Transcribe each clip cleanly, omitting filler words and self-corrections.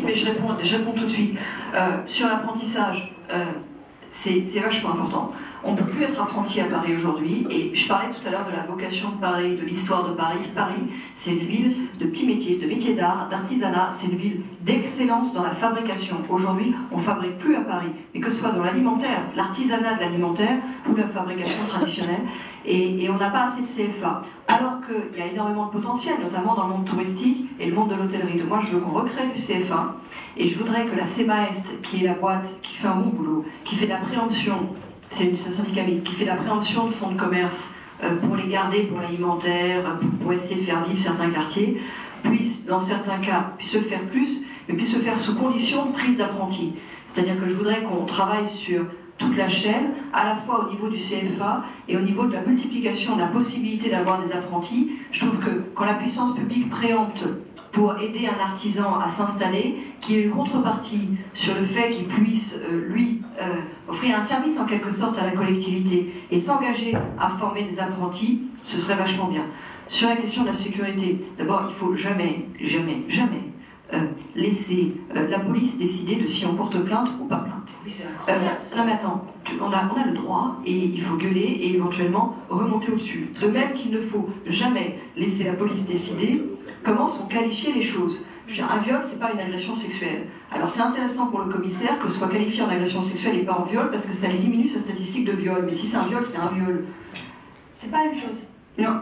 suite, mais je réponds tout de suite. Sur l'apprentissage, c'est vachement important. On ne peut plus être apprenti à Paris aujourd'hui, et je parlais tout à l'heure de la vocation de Paris, de l'histoire de Paris. Paris, c'est une ville de petits métiers, de métiers d'art, d'artisanat, c'est une ville d'excellence dans la fabrication. Aujourd'hui, on ne fabrique plus à Paris, mais que ce soit dans l'alimentaire, l'artisanat de l'alimentaire ou la fabrication traditionnelle, et on n'a pas assez de CFA. Alors qu'il y a énormément de potentiel, notamment dans le monde touristique et le monde de l'hôtellerie. Donc moi, je veux qu'on recrée du CFA, et je voudrais que la CEMAEST, qui est la boîte qui fait un bon boulot, qui fait de la préemption, c'est une syndicat mixte, qui fait de la préemption de fonds de commerce pour les garder pour l'alimentaire, pour essayer de faire vivre certains quartiers, puisse, dans certains cas, se faire plus, mais puisse se faire sous condition de prise d'apprentis. C'est-à-dire que je voudrais qu'on travaille sur toute la chaîne, à la fois au niveau du CFA et au niveau de la multiplication de la possibilité d'avoir des apprentis. Je trouve que quand la puissance publique préempte pour aider un artisan à s'installer, qu'il y ait une contrepartie sur le fait qu'il puisse, lui, offrir un service en quelque sorte à la collectivité et s'engager à former des apprentis, ce serait vachement bien. Sur la question de la sécurité, d'abord, il ne faut jamais laisser la police décider de si on porte plainte ou pas plainte. Oui, c'est incroyable. Non mais attends, on a le droit et il faut gueuler et éventuellement remonter au-dessus. De même qu'il ne faut jamais laisser la police décider comment sont qualifiées les choses. Je veux dire, un viol, c'est pas une agression sexuelle. Alors c'est intéressant pour le commissaire que ce soit qualifié en agression sexuelle et pas en viol parce que ça lui diminue sa statistique de viol. Mais si c'est un viol, c'est un viol. C'est pas la même chose. Non.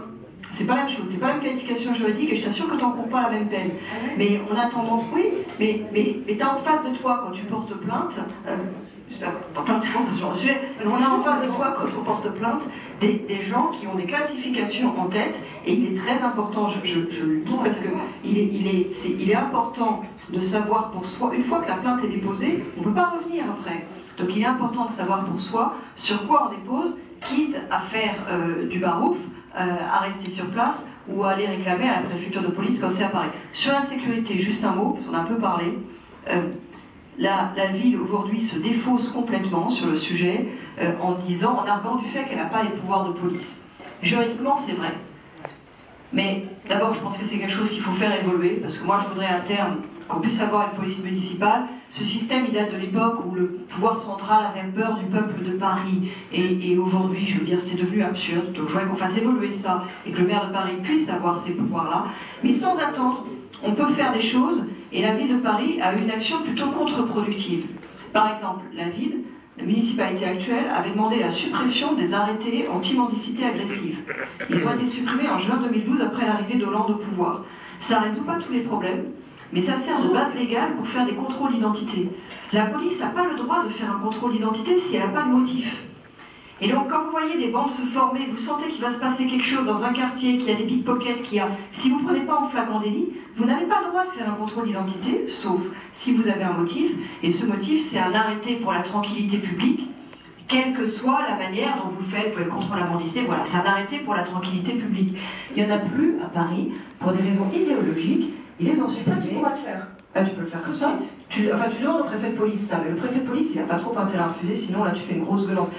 C'est pas la même chose, c'est pas la même qualification juridique et je t'assure que tu n'encours pas la même peine. Mais on a tendance, oui, mais tu as en face de toi quand tu portes plainte, j'espère pas plein de fois sur le sujet, mais on a en face de toi quand on porte plainte des gens qui ont des classifications en tête et il est très important, je le dis parce que il est important de savoir pour soi, une fois que la plainte est déposée, on ne peut pas revenir après. Donc il est important de savoir pour soi sur quoi on dépose, quitte à faire du barouf, à rester sur place ou à aller réclamer à la préfecture de police quand c'est à Paris. Sur la sécurité, juste un mot, parce qu'on a un peu parlé. La ville aujourd'hui se défausse complètement sur le sujet en arguant du fait qu'elle n'a pas les pouvoirs de police. Juridiquement, c'est vrai. Mais d'abord, je pense que c'est quelque chose qu'il faut faire évoluer, parce que moi, je voudrais à terme qu'on puisse avoir une police municipale. Ce système, il date de l'époque où le pouvoir central avait peur du peuple de Paris. Et aujourd'hui, je veux dire, c'est devenu absurde. Donc je voudrais qu'on fasse évoluer ça et que le maire de Paris puisse avoir ces pouvoirs-là. Mais sans attendre, on peut faire des choses. Et la ville de Paris a eu une action plutôt contre-productive. Par exemple, la municipalité actuelle avait demandé la suppression des arrêtés anti-mendicité agressive. Ils ont été supprimés en juin 2012 après l'arrivée d'Hollande au pouvoir. Ça ne résout pas tous les problèmes, mais ça sert de base légale pour faire des contrôles d'identité. La police n'a pas le droit de faire un contrôle d'identité si elle n'a pas de motif. Et donc quand vous voyez des bandes se former, vous sentez qu'il va se passer quelque chose dans un quartier, qu'il y a des pickpockets, si vous ne prenez pas en flagrant délit, vous n'avez pas le droit de faire un contrôle d'identité, sauf si vous avez un motif, et ce motif c'est un arrêté pour la tranquillité publique, quelle que soit la manière dont vous le faites, vous pouvez le contrôle de la mendicité, voilà, c'est un arrêté pour la tranquillité publique. Il n'y en a plus à Paris, pour des raisons idéologiques, ils les ont supprimés. Ça, tu pourras le faire. Tu peux le faire comme ça. Tu demandes au préfet de police ça, mais le préfet de police il n'a pas trop intérêt à refuser, sinon là tu fais une grosse violence.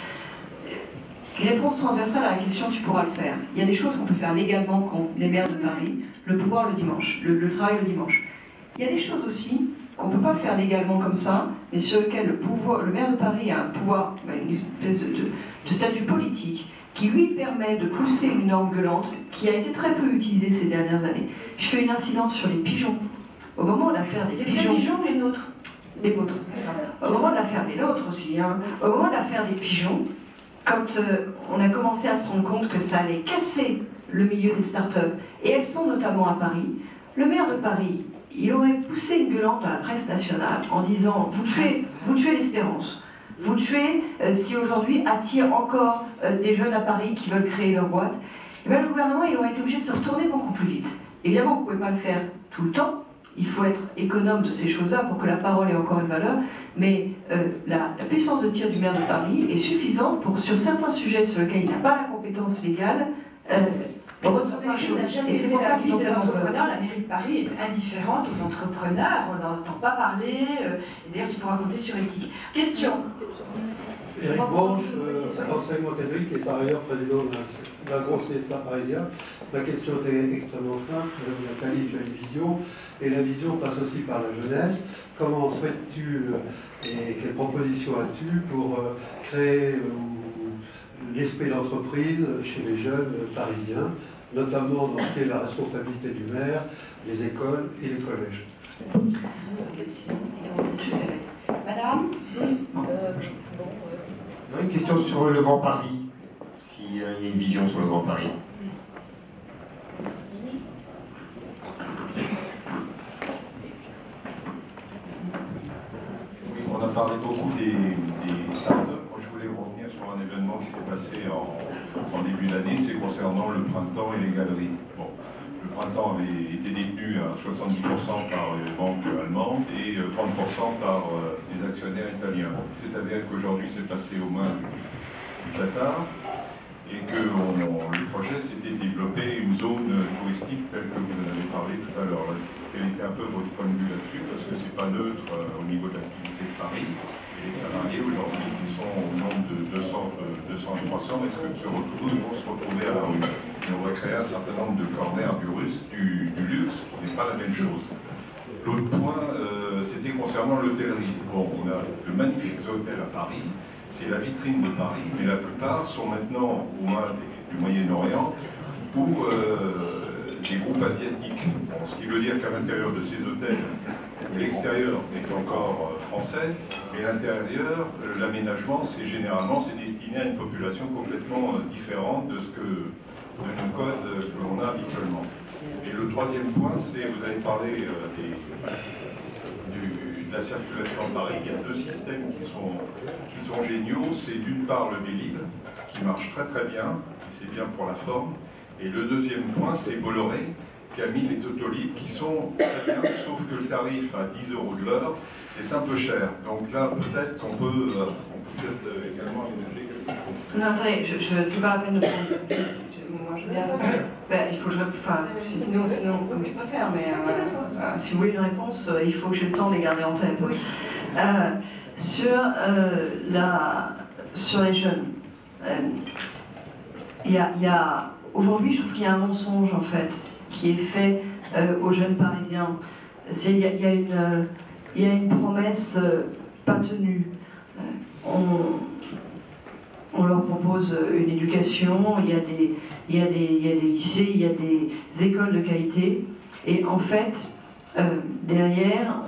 Réponse transversale à la question, tu pourras le faire. Il y a des choses qu'on peut faire légalement quand les maires de Paris, le pouvoir le dimanche, le travail le dimanche. Il y a des choses aussi qu'on ne peut pas faire légalement comme ça, mais sur lesquelles le maire de Paris a un pouvoir, une espèce de statut politique qui lui permet de pousser une norme violente qui a été très peu utilisée ces dernières années. Je fais une incidence sur les pigeons. Au moment de l'affaire des pigeons... Les pigeons ou les nôtres? Les nôtres. Au moment de l'affaire des nôtres aussi, hein, au moment de l'affaire des pigeons, quand on a commencé à se rendre compte que ça allait casser le milieu des startups, et elles sont notamment à Paris, le maire de Paris, il aurait poussé une gueulante dans la presse nationale en disant « vous tuez l'espérance, vous tuez ce qui aujourd'hui attire encore des jeunes à Paris qui veulent créer leur boîte ». Et bien, le gouvernement il aurait été obligé de se retourner beaucoup plus vite. Évidemment, vous ne pouvez pas le faire tout le temps, il faut être économe de ces choses-là pour que la parole ait encore une valeur, mais la puissance de tir du maire de Paris est suffisante pour, sur certains sujets sur lesquels il n'a pas la compétence légale, retourner les choses. Et c'est pour ça que des entrepreneurs, la mairie de Paris est indifférente aux entrepreneurs, on n'entend pas parler, et d'ailleurs tu pourras compter sur éthique. Question. Éric Branche, enseignement catholique et par ailleurs président d'un gros CFA parisien. Ma question était extrêmement simple. Madame Nathalie, tu as une vision, et la vision passe aussi par la jeunesse. comment souhaites-tu et quelles propositions as-tu pour créer l'esprit d'entreprise chez les jeunes parisiens, notamment dans ce qui est la responsabilité du maire, les écoles et les collèges? Madame? Une question sur le Grand Paris, s'il y a une vision sur le Grand Paris. Oui, on a parlé beaucoup des startups. Moi, je voulais revenir sur un événement qui s'est passé en début d'année, c'est concernant le printemps et les galeries. Bon, le printemps avait été détenu à 70% par les banques allemandes et 30% par des actionnaires italiens. C'est avéré qu'aujourd'hui, c'est passé aux mains du Qatar et que le projet c'était de développer une zone touristique telle que vous en avez parlé tout à l'heure. Quel était un peu votre point de vue là-dessus, parce que c'est pas neutre au niveau de l'activité de Paris. Et les salariés aujourd'hui qui sont au nombre de 200 à 300, est-ce que ils vont se retrouver à la rue? Et on va créer un certain nombre de corners du luxe, qui n'est pas la même chose. L'autre point, c'était concernant l'hôtellerie. Bon, on a de magnifiques hôtels à Paris, c'est la vitrine de Paris, mais la plupart sont maintenant au moins du Moyen-Orient ou des groupes asiatiques. Bon, ce qui veut dire qu'à l'intérieur de ces hôtels, l'extérieur est encore français, mais l'intérieur, l'aménagement, c'est destiné à une population complètement différente de nos codes que l'on a habituellement. Et le troisième point, c'est, vous avez parlé de la circulation à Paris. Il y a deux systèmes qui sont géniaux. C'est d'une part le Vélib, qui marche très très bien, et c'est bien pour la forme. Et le deuxième point, c'est Bolloré, qui a mis les autolibres qui sont très bien, sauf que le tarif à 10 € de l'heure, c'est un peu cher. Donc là, peut-être qu'on peut également aménager quelque chose. Non, attendez, c'est pas la peine de prendre. Moi, je veux dire, il faut que je. Enfin, sinon, comme tu peux faire, mais si vous voulez une réponse, il faut que j'ai le temps de les garder en tête. Oui. Sur les jeunes, aujourd'hui, je trouve qu'il y a un mensonge, en fait, qui est fait aux jeunes parisiens. Il y a une promesse pas tenue. On leur propose une éducation, il y a des lycées, il y a des écoles de qualité, et en fait, derrière,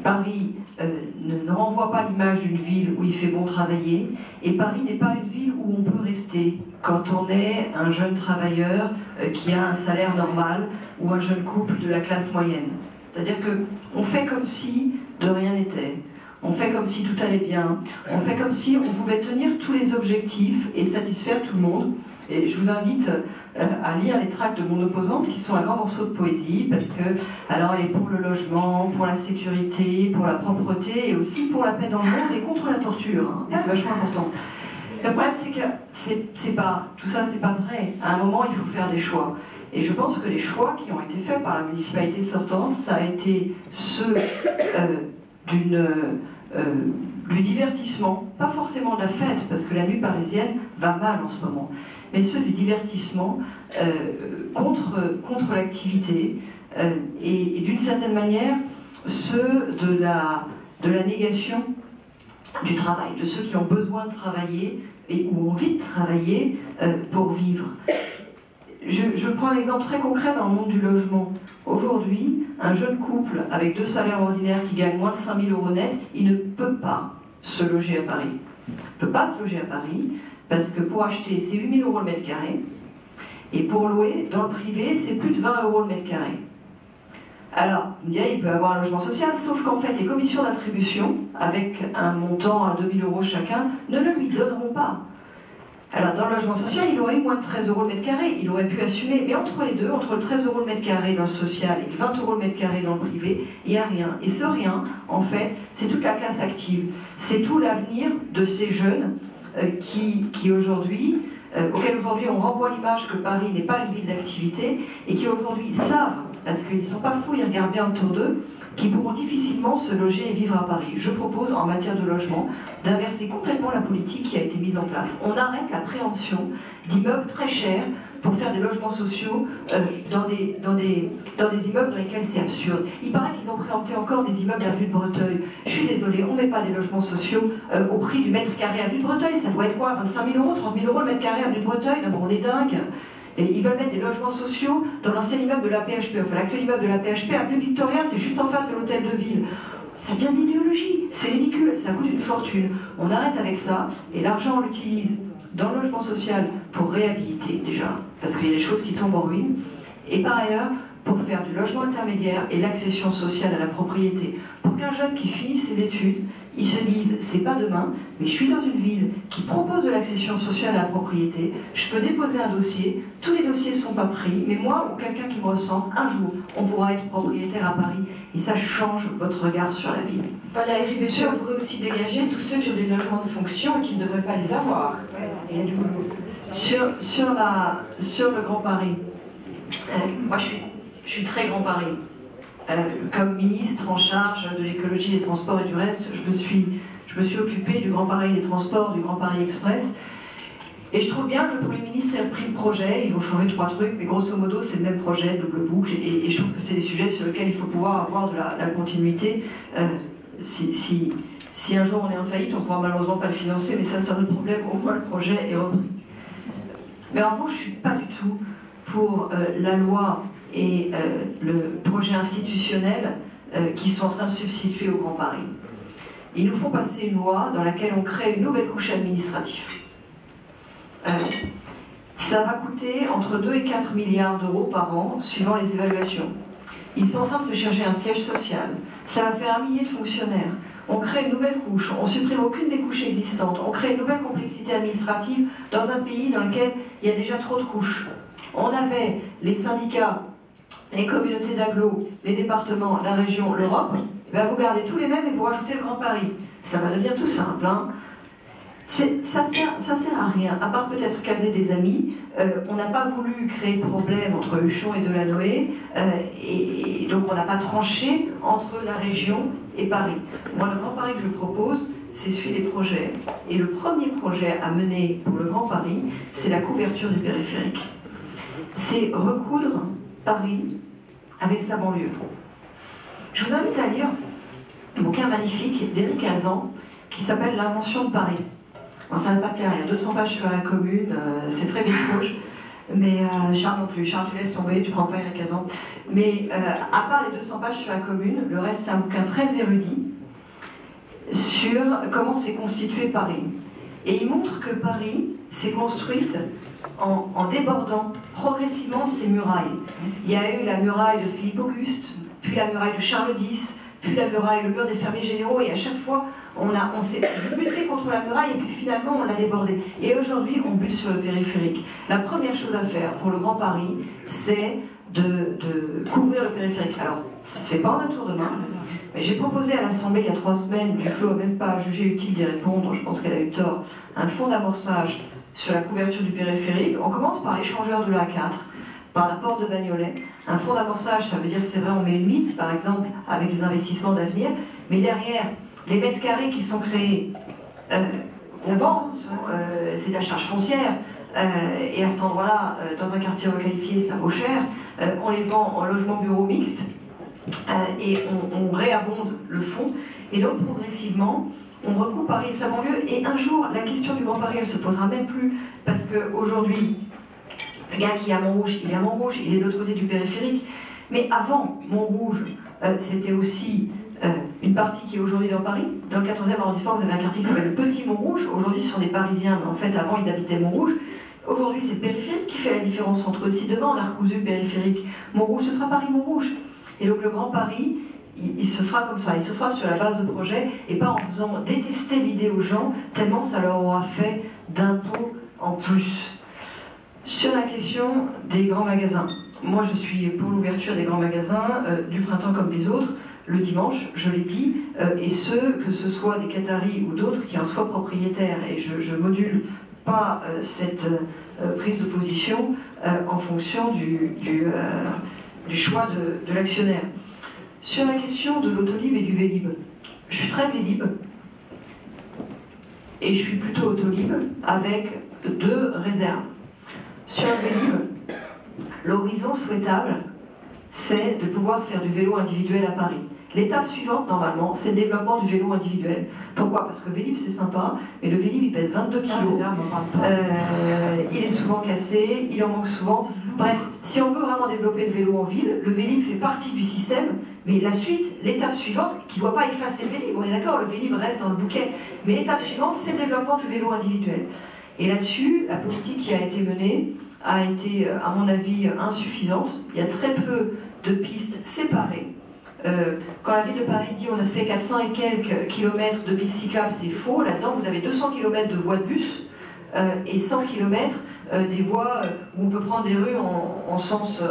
Paris ne renvoie pas l'image d'une ville où il fait bon travailler, et Paris n'est pas une ville où on peut rester quand on est un jeune travailleur qui a un salaire normal ou un jeune couple de la classe moyenne. C'est-à-dire qu'on fait comme si de rien n'était. On fait comme si tout allait bien, on fait comme si on pouvait tenir tous les objectifs et satisfaire tout le monde. Et je vous invite à lire les tracts de mon opposante, qui sont un grand morceau de poésie, parce que, alors, elle est pour le logement, pour la sécurité, pour la propreté, et aussi pour la paix dans le monde et contre la torture. Hein, et c'est vachement important. Le problème, c'est que tout ça, c'est pas vrai. À un moment, il faut faire des choix. Et je pense que les choix qui ont été faits par la municipalité sortante, ça a été ceux du divertissement, pas forcément de la fête, parce que la nuit parisienne va mal en ce moment, mais ceux du divertissement contre l'activité, et d'une certaine manière, ceux de la négation du travail, de ceux qui ont besoin de travailler et ou envie de travailler pour vivre. Je prends un exemple très concret dans le monde du logement. Aujourd'hui, un jeune couple avec 2 salaires ordinaires qui gagne moins de 5 000 € net, il ne peut pas se loger à Paris. Il ne peut pas se loger à Paris parce que pour acheter, c'est 8 000 € le mètre carré, et pour louer, dans le privé, c'est plus de 20 € le mètre carré. Alors, il peut avoir un logement social, sauf qu'en fait, les commissions d'attribution, avec un montant à 2 000 € chacun, ne le lui donneront pas. Alors, dans le logement social, il aurait eu moins de 13 € le mètre carré, il aurait pu assumer, mais entre les deux, entre le 13 € le mètre carré dans le social et le 20 € le mètre carré dans le privé, il n'y a rien. Et ce rien, en fait, c'est toute la classe active. C'est tout l'avenir de ces jeunes qui aujourd'hui, auxquels aujourd'hui on renvoie l'image que Paris n'est pas une ville d'activité, et qui aujourd'hui savent, parce qu'ils ne sont pas fous, ils regardent bien autour d'eux, qui pourront difficilement se loger et vivre à Paris. Je propose, en matière de logement, d'inverser complètement la politique qui a été mise en place. On arrête la préemption d'immeubles très chers pour faire des logements sociaux dans des immeubles dans lesquels c'est absurde. Il paraît qu'ils ont préempté encore des immeubles avenue de Breteuil. Je suis désolée, on ne met pas des logements sociaux au prix du mètre carré avenue de Breteuil. Ça doit être quoi, 25 000 €, 30 000 € le mètre carré avenue de Breteuil? Non, on est dingue. Et ils veulent mettre des logements sociaux dans l'ancien immeuble de la PHP. Enfin, l'actuel immeuble de la PHP, avenue Victoria, c'est juste en face de l'hôtel de ville. Ça vient d'idéologie, c'est ridicule, ça coûte une fortune. On arrête avec ça, et l'argent, on l'utilise dans le logement social pour réhabiliter déjà, parce qu'il y a des choses qui tombent en ruine, et par ailleurs, pour faire du logement intermédiaire et l'accession sociale à la propriété. Pour qu'un jeune qui finisse ses études, il se dise, c'est pas demain, mais je suis dans une ville qui propose de l'accession sociale à la propriété, je peux déposer un dossier, tous les dossiers ne sont pas pris, mais moi ou quelqu'un qui me ressent, un jour, on pourra être propriétaire à Paris, et ça change votre regard sur la ville. La RIVP pourrait aussi dégager tous ceux qui ont des logements de fonction et qui ne devraient pas les avoir. Il y a du boulot. Sur le Grand Paris, moi je suis très Grand Paris. Comme ministre en charge de l'écologie, des transports et du reste, je me suis occupée du Grand Paris des transports, du Grand Paris Express. Et je trouve bien que le Premier ministre ait repris le projet. Ils ont changé 3 trucs, mais grosso modo, c'est le même projet, double boucle. Et je trouve que c'est des sujets sur lesquels il faut pouvoir avoir de la continuité. Si un jour on est en faillite, on ne pourra malheureusement pas le financer, mais ça, c'est un autre problème. Au moins, le projet est repris. Mais en revanche, je ne suis pas du tout pour la loi et le projet institutionnel qui sont en train de substituer au Grand Paris. Il nous faut passer une loi dans laquelle on crée une nouvelle couche administrative. Ça va coûter entre 2 et 4 milliards d'euros par an, suivant les évaluations. Ils sont en train de se chercher un siège social. Ça va faire 1 millier de fonctionnaires. On crée une nouvelle couche, on supprime aucune des couches existantes, on crée une nouvelle complexité administrative dans un pays dans lequel il y a déjà trop de couches. On avait les syndicats, les communautés d'agglo, les départements, la région, l'Europe, vous gardez tous les mêmes et vous rajoutez le Grand Paris. Ça va devenir tout simple. Hein. Ça sert à rien, à part peut-être caser des amis. On n'a pas voulu créer de problème entre Huchon et Delanoë, et donc on n'a pas tranché entre la région et Paris. Moi, le Grand Paris que je propose, c'est celui des projets. Et le premier projet à mener pour le Grand Paris, c'est la couverture du périphérique. C'est recoudre Paris avec sa banlieue. Je vous invite à lire un bouquin magnifique d'Éric Hazan qui s'appelle L'invention de Paris. Bon, ça ne va pas plaire, il y a 200 pages sur la commune, c'est très gauche, mais Charles non plus. Charles, tu laisses tomber, tu prends pas Éric Hazan. Mais à part les 200 pages sur la commune, le reste c'est un bouquin très érudit sur comment s'est constitué Paris. Et il montre que Paris s'est construite en débordant progressivement ses murailles. Il y a eu la muraille de Philippe Auguste, puis la muraille de Charles X, puis la muraille, le mur des fermiers généraux, et à chaque fois, on s'est buté contre la muraille, et puis finalement, on l'a débordée. Et aujourd'hui, on bute sur le périphérique. La première chose à faire pour le Grand Paris, c'est de couvrir le périphérique. Alors, ça ne se fait pas en un tour de main, mais j'ai proposé à l'Assemblée il y a 3 semaines, Duflot n'a même pas jugé utile d'y répondre, je pense qu'elle a eu tort, un fonds d'amorçage sur la couverture du périphérique. On commence par l'échangeur de l'A4, par la porte de Bagnolet. Un fonds d'amorçage, ça veut dire que c'est vrai, on met une mise, par exemple, avec les investissements d'avenir, mais derrière, les mètres carrés qui sont créés avant, c'est de la charge foncière, et à cet endroit-là, dans un quartier requalifié, ça vaut cher, on les vend en logement bureau mixte, et on réabonde le fonds, et donc progressivement, on recoupe Paris et sa banlieue, et un jour, la question du Grand Paris, elle ne se posera même plus, parce qu'aujourd'hui, le gars qui est à Montrouge, il est à Montrouge, il est de l'autre côté du périphérique, mais avant Montrouge, c'était aussi une partie qui est aujourd'hui dans Paris. Dans le 14e arrondissement, vous avez un quartier qui s'appelle le Petit Montrouge. Aujourd'hui, ce sont des Parisiens, mais en fait, avant, ils habitaient Montrouge. Aujourd'hui, c'est le périphérique qui fait la différence entre eux. Si demain, on a recousu le périphérique Montrouge, ce sera Paris-Montrouge. Et donc, le Grand Paris, il se fera comme ça. Il se fera sur la base de projets et pas en faisant détester l'idée aux gens, tellement ça leur aura fait d'impôts en plus. Sur la question des grands magasins, moi, je suis pour l'ouverture des grands magasins, du printemps comme des autres, le dimanche, je l'ai dit, et que ce soit des Qataris ou d'autres, qui en soient propriétaires. Et je module pas cette prise de position en fonction du choix de l'actionnaire. Sur la question de l'autolib et du vélib, je suis très vélib, et je suis plutôt autolib, avec 2 réserves. Sur le vélib, L'horizon souhaitable, c'est de pouvoir faire du vélo individuel à Paris. L'étape suivante, normalement, c'est le développement du vélo individuel. Pourquoi? Parce que Vélib, c'est sympa, mais le Vélib, il pèse 22 kg. Il est souvent cassé, il en manque souvent. Bref, si on veut vraiment développer le vélo en ville, le Vélib fait partie du système, mais la suite, l'étape suivante, qui ne doit pas effacer le Vélib, on est d'accord, le Vélib reste dans le bouquet, mais l'étape suivante, c'est le développement du vélo individuel. Et là-dessus, la politique qui a été menée a été, à mon avis, insuffisante. Il y a très peu de pistes séparées. Quand la ville de Paris dit on a fait 400 et quelques kilomètres de pistes cyclables, c'est faux. Là-dedans, vous avez 200 km de voies de bus et 100 km des voies où on peut prendre des rues en sens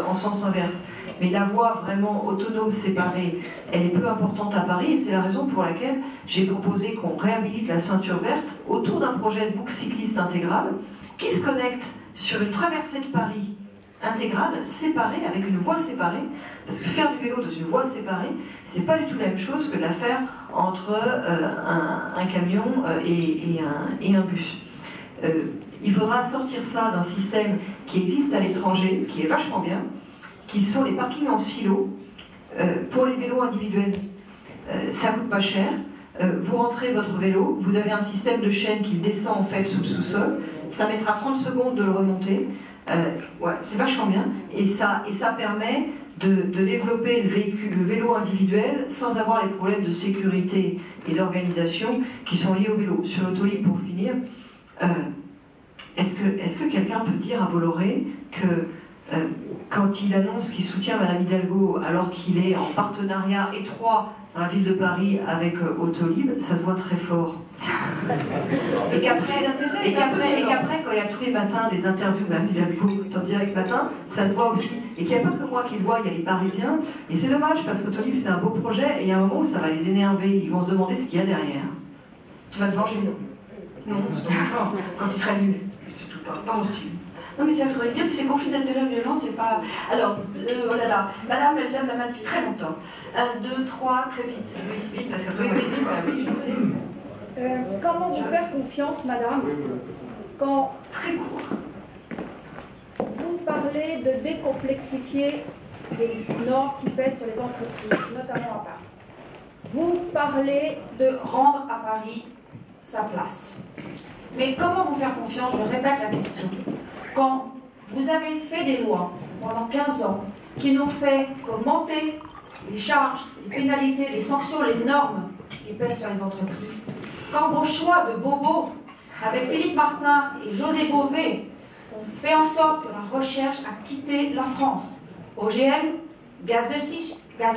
inverse. Mais la voie vraiment autonome, séparée, elle est peu importante à Paris, et c'est la raison pour laquelle j'ai proposé qu'on réhabilite la ceinture verte autour d'un projet de boucle cycliste intégrale qui se connecte sur une traversée de Paris intégrale, séparée, avec une voie séparée, parce que faire du vélo dans une voie séparée, c'est pas du tout la même chose que de la faire entre un camion et un bus. Il faudra sortir ça d'un système qui existe à l'étranger, qui est vachement bien, qui sont les parkings en silo pour les vélos individuels. Ça coûte pas cher. Vous rentrez votre vélo, vous avez un système de chaîne qui descend en fait sous le sous-sol. Ça mettra 30 secondes de le remonter. Ouais, c'est vachement bien. Et ça permet de développer le vélo individuel sans avoir les problèmes de sécurité et d'organisation qui sont liés au vélo. Sur l'autolib, pour finir, est-ce que quelqu'un peut dire à Bolloré que quand il annonce qu'il soutient Madame Hidalgo alors qu'il est en partenariat étroit dans la ville de Paris avec Autolib, ça se voit très fort. Et qu'après, quand il y a tous les matins des interviews de Madame Hidalgo dans Direct Matin, ça se voit aussi. Et qu'il n'y a pas que moi qui le vois, il y a les Parisiens. Et c'est dommage parce qu'Autolib c'est un beau projet et il y a un moment où ça va les énerver. Ils vont se demander ce qu'il y a derrière. Tu vas te venger, non? Non, c'est ton genre. Quand tu seras nul. C'est tout pas mon style. Non mais ça, il faudrait dire que ces conflits d'intérêts violents, c'est pas... Alors, oh là là, madame, elle lève la main depuis très longtemps. 1, 2, 3, très vite. Oui, parce que oui, je sais. Comment vous faire confiance, madame, quand très court. Vous parlez de décomplexifier les normes qui pèsent sur les entreprises, notamment à Paris. Vous parlez de rendre à Paris sa place. Mais comment vous faire confiance, je répète la question, quand vous avez fait des lois pendant 15 ans qui n'ont fait qu'augmenter les charges, les pénalités, les sanctions, les normes qui pèsent sur les entreprises, quand vos choix de bobos avec Philippe Martin et José Bové ont fait en sorte que la recherche a quitté la France, OGM, gaz de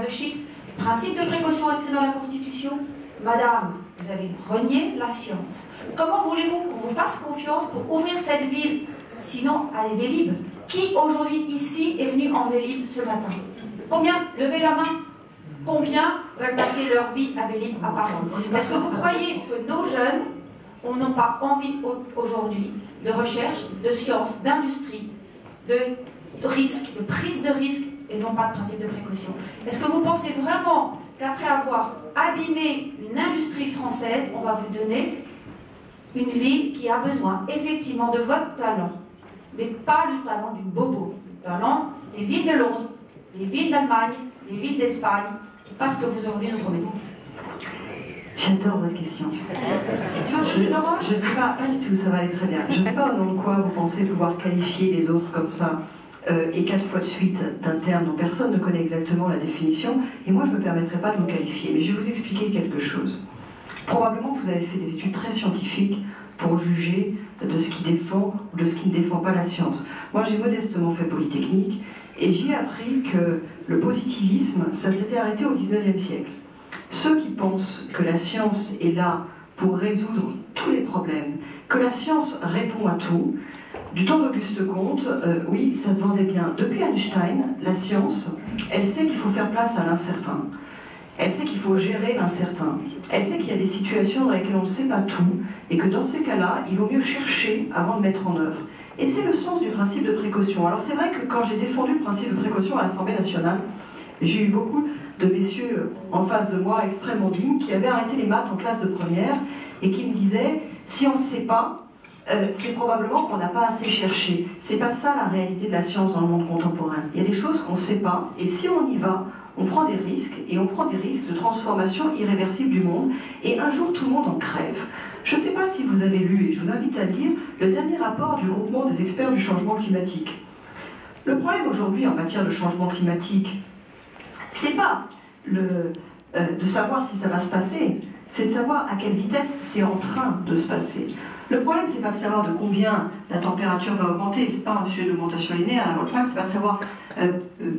schiste, principe de précaution inscrit dans la Constitution, madame, vous avez renié la science. Comment voulez-vous qu'on vous fasse confiance pour ouvrir cette ville, sinon à les Vélib? Qui aujourd'hui ici est venu en Vélib ce matin? Combien? Levez la main. Combien veulent passer leur vie à Vélib à Paris? Est-ce que vous croyez que nos jeunes n'ont pas envie aujourd'hui de recherche, de science, d'industrie, de risque, de prise de risque et non pas de principe de précaution? Est-ce que vous pensez vraiment qu'après avoir abîmé une industrie française, on va vous donner une ville qui a besoin effectivement de votre talent, mais pas le talent du bobo, le talent des villes de Londres, des villes d'Allemagne, des villes d'Espagne, parce que vous aujourd'hui nous promettez. J'adore votre question. Je ne sais pas du tout, ça va aller très bien. Je ne sais pas au nom de quoi vous pensez pouvoir qualifier les autres comme ça, et 4 fois de suite d'un terme dont personne ne connaît exactement la définition, et moi je ne me permettrai pas de vous qualifier, mais je vais vous expliquer quelque chose. Probablement que vous avez fait des études très scientifiques pour juger de ce qui défend ou de ce qui ne défend pas la science. Moi j'ai modestement fait Polytechnique, et j'ai appris que le positivisme, ça s'était arrêté au 19e siècle. Ceux qui pensent que la science est là pour résoudre tous les problèmes, que la science répond à tout, du temps d'Auguste Comte, oui, ça se vendait bien. Depuis Einstein, la science, elle sait qu'il faut faire place à l'incertain. Elle sait qu'il faut gérer l'incertain. Elle sait qu'il y a des situations dans lesquelles on ne sait pas tout, et que dans ces cas-là, il vaut mieux chercher avant de mettre en œuvre. Et c'est le sens du principe de précaution. Alors c'est vrai que quand j'ai défendu le principe de précaution à l'Assemblée nationale, j'ai eu beaucoup de messieurs en face de moi extrêmement dignes qui avaient arrêté les maths en classe de première et qui me disaient, si on ne sait pas, c'est probablement qu'on n'a pas assez cherché. C'est pas ça la réalité de la science dans le monde contemporain. Il y a des choses qu'on ne sait pas, et si on y va, on prend des risques, et on prend des risques de transformation irréversible du monde, et un jour tout le monde en crève. Je ne sais pas si vous avez lu, et je vous invite à lire, le dernier rapport du groupement des experts du changement climatique. Le problème aujourd'hui en matière de changement climatique, c'est pas de savoir si ça va se passer, c'est de savoir à quelle vitesse c'est en train de se passer. Le problème, c'est pas de savoir de combien la température va augmenter, c'est pas un sujet d'augmentation linéaire. Le problème, c'est pas de savoir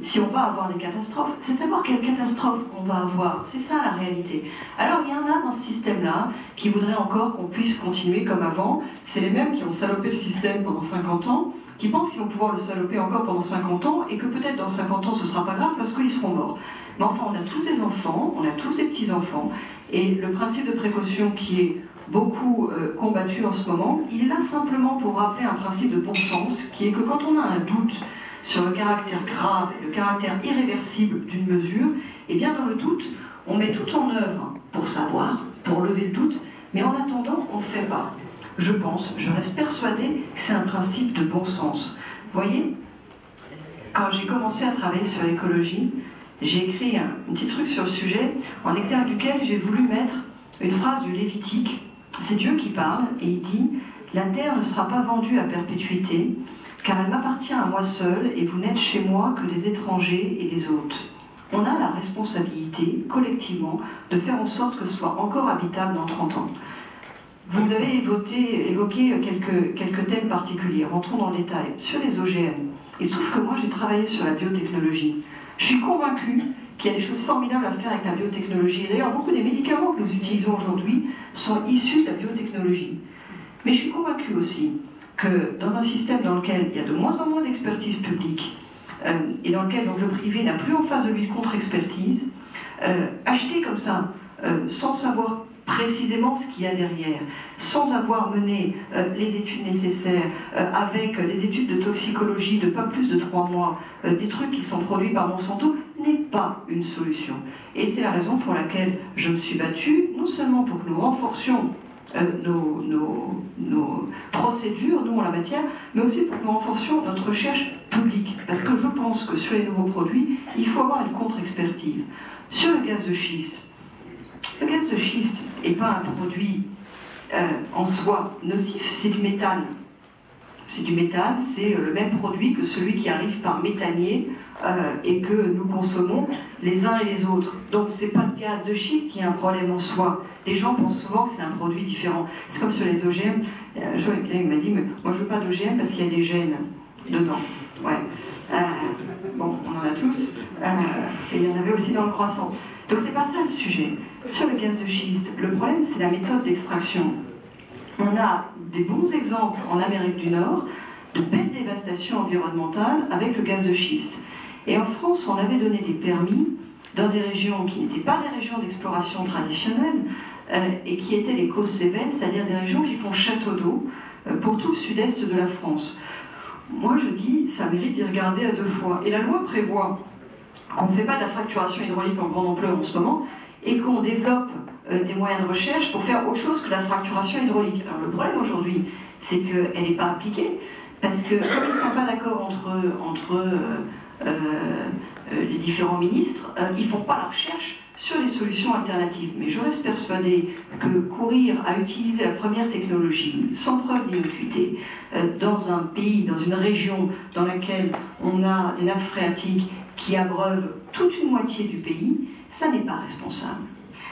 si on va avoir des catastrophes, c'est de savoir quelle catastrophe on va avoir. C'est ça la réalité. Alors il y en a dans ce système-là qui voudraient encore qu'on puisse continuer comme avant. C'est les mêmes qui ont salopé le système pendant 50 ans, qui pensent qu'ils vont pouvoir le saloper encore pendant 50 ans et que peut-être dans 50 ans ce sera pas grave parce qu'ils seront morts. Mais enfin, on a tous des enfants, on a tous des petits-enfants, et le principe de précaution qui est beaucoup combattu en ce moment, il est là simplement pour rappeler un principe de bon sens, qui est que quand on a un doute sur le caractère grave et le caractère irréversible d'une mesure, et bien dans le doute, on met tout en œuvre pour savoir, pour lever le doute, mais en attendant, on ne fait pas. Je reste persuadée que c'est un principe de bon sens. Vous voyez, quand j'ai commencé à travailler sur l'écologie, j'ai écrit un petit truc sur le sujet, en exergue duquel j'ai voulu mettre une phrase du Lévitique. C'est Dieu qui parle, et il dit « La terre ne sera pas vendue à perpétuité, car elle m'appartient à moi seul, et vous n'êtes chez moi que des étrangers et des hôtes. » On a la responsabilité, collectivement, de faire en sorte que ce soit encore habitable dans 30 ans. Vous avez évoqué quelques thèmes particuliers, rentrons dans le détail. Sur les OGM, il se trouve que moi j'ai travaillé sur la biotechnologie. Je suis convaincue qu'il y a des choses formidables à faire avec la biotechnologie. Et d'ailleurs, beaucoup des médicaments que nous utilisons aujourd'hui sont issus de la biotechnologie. Mais je suis convaincue aussi que dans un système dans lequel il y a de moins en moins d'expertise publique, et dans lequel donc, le privé n'a plus en face de lui de contre-expertise, acheter comme ça, sans savoir précisément ce qu'il y a derrière, sans avoir mené les études nécessaires, avec des études de toxicologie de pas plus de 3 mois, des trucs qui sont produits par Monsanto, n'est pas une solution. Et c'est la raison pour laquelle je me suis battue, non seulement pour que nous renforcions nos procédures, nous en la matière, mais aussi pour que nous renforcions notre recherche publique. Parce que je pense que sur les nouveaux produits, il faut avoir une contre-expertise. Sur le gaz de schiste, le gaz de schiste n'est pas un produit en soi nocif, c'est du méthane. C'est du méthane, c'est le même produit que celui qui arrive par méthanier et que nous consommons les uns et les autres. Donc c'est pas le gaz de schiste qui est un problème en soi. Les gens pensent souvent que c'est un produit différent. C'est comme sur les OGM. Un jour, quelqu'un m'a dit, mais moi je veux pas d'OGM parce qu'il y a des gènes dedans. Ouais. Bon, on en a tous. Et il y en avait aussi dans le croissant. Donc c'est pas ça le sujet. Sur le gaz de schiste, le problème c'est la méthode d'extraction. On a des bons exemples en Amérique du Nord de belles dévastations environnementales avec le gaz de schiste. Et en France, on avait donné des permis dans des régions qui n'étaient pas des régions d'exploration traditionnelles et qui étaient les côtes Cévennes, c'est-à-dire des régions qui font château d'eau pour tout le sud-est de la France. Moi je dis, ça mérite d'y regarder à 2 fois. Et la loi prévoit qu'on ne fait pas de la fracturation hydraulique en grande ampleur en ce moment et qu'on développe des moyens de recherche pour faire autre chose que la fracturation hydraulique. Alors le problème aujourd'hui, c'est qu'elle n'est pas appliquée, parce que comme ils ne sont pas d'accord entre les différents ministres, ils ne font pas la recherche sur les solutions alternatives. Mais je reste persuadée que courir à utiliser la première technologie, sans preuve d'innocuité, dans un pays, dans une région dans laquelle on a des nappes phréatiques qui abreuvent toute une moitié du pays, ça n'est pas responsable.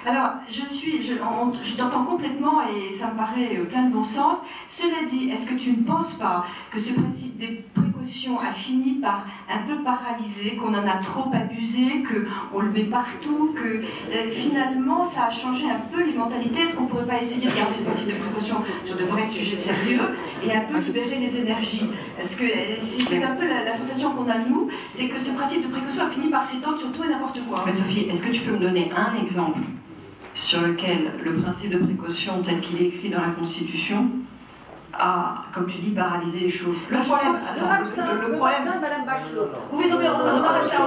Alors, je t'entends complètement et ça me paraît plein de bon sens. Cela dit, est-ce que tu ne penses pas que ce principe des précautions a fini par un peu paralyser, qu'on en a trop abusé, qu'on le met partout, que finalement ça a changé un peu les mentalités? Est-ce qu'on ne pourrait pas essayer de garder ce principe de précaution sur de vrais sujets sérieux et un peu libérer les énergies? Est-ce que c'est un peu la sensation qu'on a nous, c'est que ce principe de précaution a fini par s'étendre sur tout et n'importe quoi? Mais Sophie, est-ce que tu peux me donner un exemple sur lequel le principe de précaution tel qu'il est écrit dans la Constitution a, comme tu dis, paralysé les choses? Le problème de Madame Bachelot. Oui, non, mais on arrête là,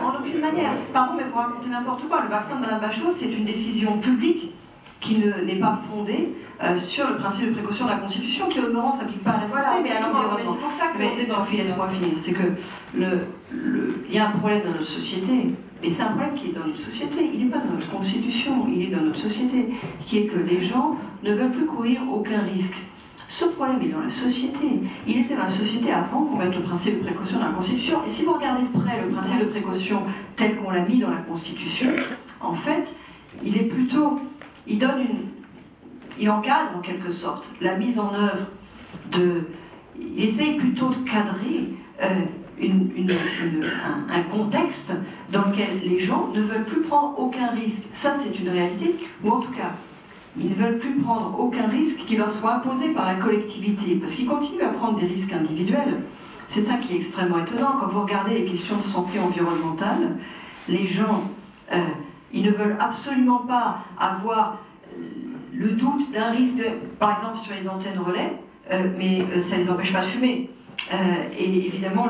en aucune manière. Pardon, mais vous racontez n'importe quoi. Le vaccin de Madame Bachelot, c'est une décision publique qui n'est pas fondée sur le principe de précaution de la Constitution, qui au demeurant ne s'applique pas à la santé, Voilà, mais à l'environnement. c'est pour ça que mais Sophie, laisse-moi finir. C'est que il y a un problème dans notre société, et c'est un problème qui est dans notre société. Il n'est pas dans notre Constitution, il est dans notre société, qui est que les gens ne veulent plus courir aucun risque. Ce problème est dans la société. Il était dans la société avant qu'on mette le principe de précaution dans la Constitution. Et si vous regardez de près le principe de précaution tel qu'on l'a mis dans la Constitution, en fait, il est plutôt... Il encadre en quelque sorte la mise en œuvre de... Il essaye plutôt de cadrer un contexte dans lequel les gens ne veulent plus prendre aucun risque. Ça, c'est une réalité, ou en tout cas, ils ne veulent plus prendre aucun risque qui leur soit imposé par la collectivité, parce qu'ils continuent à prendre des risques individuels. C'est ça qui est extrêmement étonnant. Quand vous regardez les questions de santé environnementale, les gens, ils ne veulent absolument pas avoir le doute d'un risque, par exemple sur les antennes relais, mais ça ne les empêche pas de fumer. Et évidemment,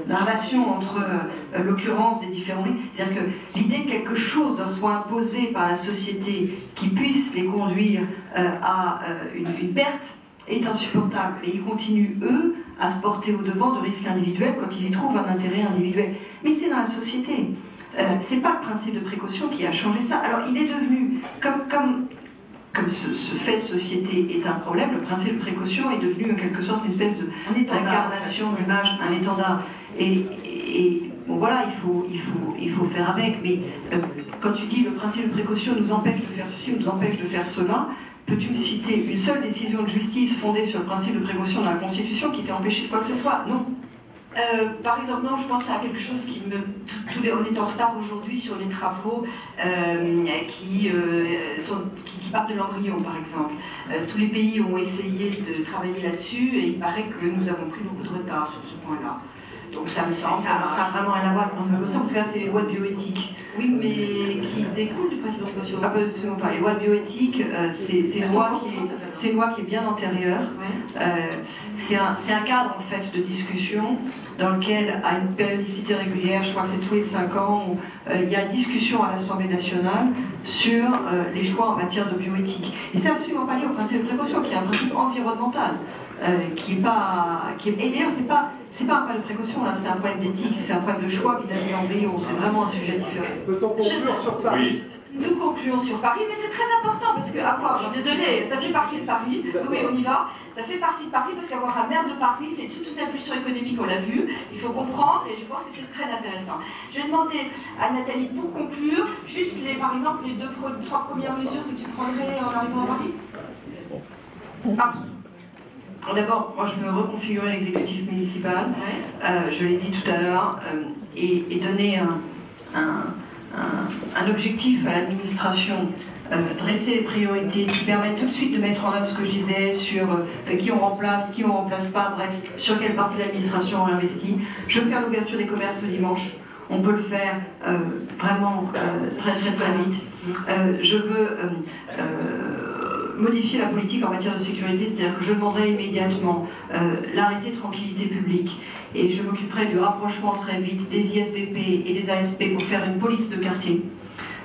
la relation entre l'occurrence des différents risques, c'est-à-dire que l'idée que quelque chose leur soit imposé par la société qui puisse les conduire à une perte est insupportable. Et ils continuent, eux, à se porter au devant de risques individuels quand ils y trouvent un intérêt individuel. Mais c'est dans la société. C'est pas le principe de précaution qui a changé ça. Alors, il est devenu, comme ce fait de société est un problème, le principe de précaution est devenu en quelque sorte une espèce d'incarnation de l'image, un étendard. Et bon voilà, il faut faire avec. Mais quand tu dis le principe de précaution nous empêche de faire ceci, nous empêche de faire cela, peux-tu me citer une seule décision de justice fondée sur le principe de précaution dans la Constitution qui t'ait empêché de quoi que ce soit? Non. Par exemple, non, je pense à quelque chose qui me... on est en retard aujourd'hui sur les travaux qui partent de l'embryon, par exemple. Tous les pays ont essayé de travailler là-dessus et il paraît que nous avons pris beaucoup de retard sur ce point-là. Donc ça me semble... Ça a vraiment rien à voir avec le précaution, parce que là, c'est les lois de bioéthique. Oui, mais qui découlent du principe de précaution. Absolument pas. Les lois de bioéthique, c'est une loi qui est bien antérieure. C'est un cadre, en fait, de discussion dans lequel, à une périodicité régulière, je crois que c'est tous les 5 ans, où, il y a discussion à l'Assemblée nationale sur les choix en matière de bioéthique. Et c'est absolument pas lié au principe de précaution, qui est un principe environnemental, qui est pas... Et d'ailleurs, c'est pas un problème de précaution, là, c'est un problème d'éthique, c'est un problème de choix vis-à-vis de l'embryon, c'est vraiment un sujet différent. Peut-on conclure sur Paris? Nous concluons sur Paris, mais c'est très important parce que je suis désolée, ça fait partie de Paris, oui on y va, ça fait partie de Paris parce qu'avoir un maire de Paris c'est toute une impulsion économique, on l'a vu, il faut comprendre et je pense que c'est très intéressant. Je vais demander à Nathalie pour conclure, juste par exemple les 3 premières mesures que tu prendrais en arrivant à Paris. D'abord, moi je veux reconfigurer l'exécutif municipal, je l'ai dit tout à l'heure, et donner un objectif à l'administration, dresser les priorités qui permettent tout de suite de mettre en œuvre ce que je disais sur qui on remplace pas, bref, sur quelle partie de l'administration on investit. Je veux faire l'ouverture des commerces le dimanche, on peut le faire vraiment très vite. Je veux modifier la politique en matière de sécurité, c'est-à-dire que je demanderai immédiatement l'arrêté de tranquillité publique et je m'occuperai du rapprochement très vite des ISVP et des ASP pour faire une police de quartier.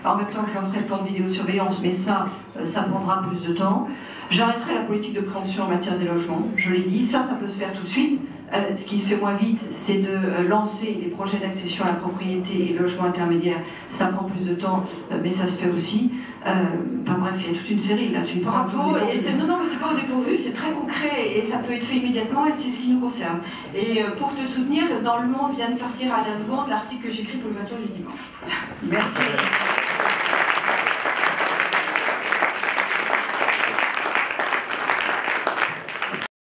En même temps que je lancerai le plan de vidéosurveillance, mais ça prendra plus de temps. J'arrêterai la politique de préemption en matière des logements, je l'ai dit, ça peut se faire tout de suite. Ce qui se fait moins vite, c'est de lancer les projets d'accession à la propriété et le logement intermédiaire. Ça prend plus de temps, mais ça se fait aussi. Enfin bref, il y a toute une série. Là, tu Bravo, et non, mais c'est pas au dépourvu, c'est très concret et ça peut être fait immédiatement et c'est ce qui nous concerne. Et pour te soutenir, dans Le Monde vient de sortir à la seconde l'article que j'écris pour le voiture du dimanche. Merci.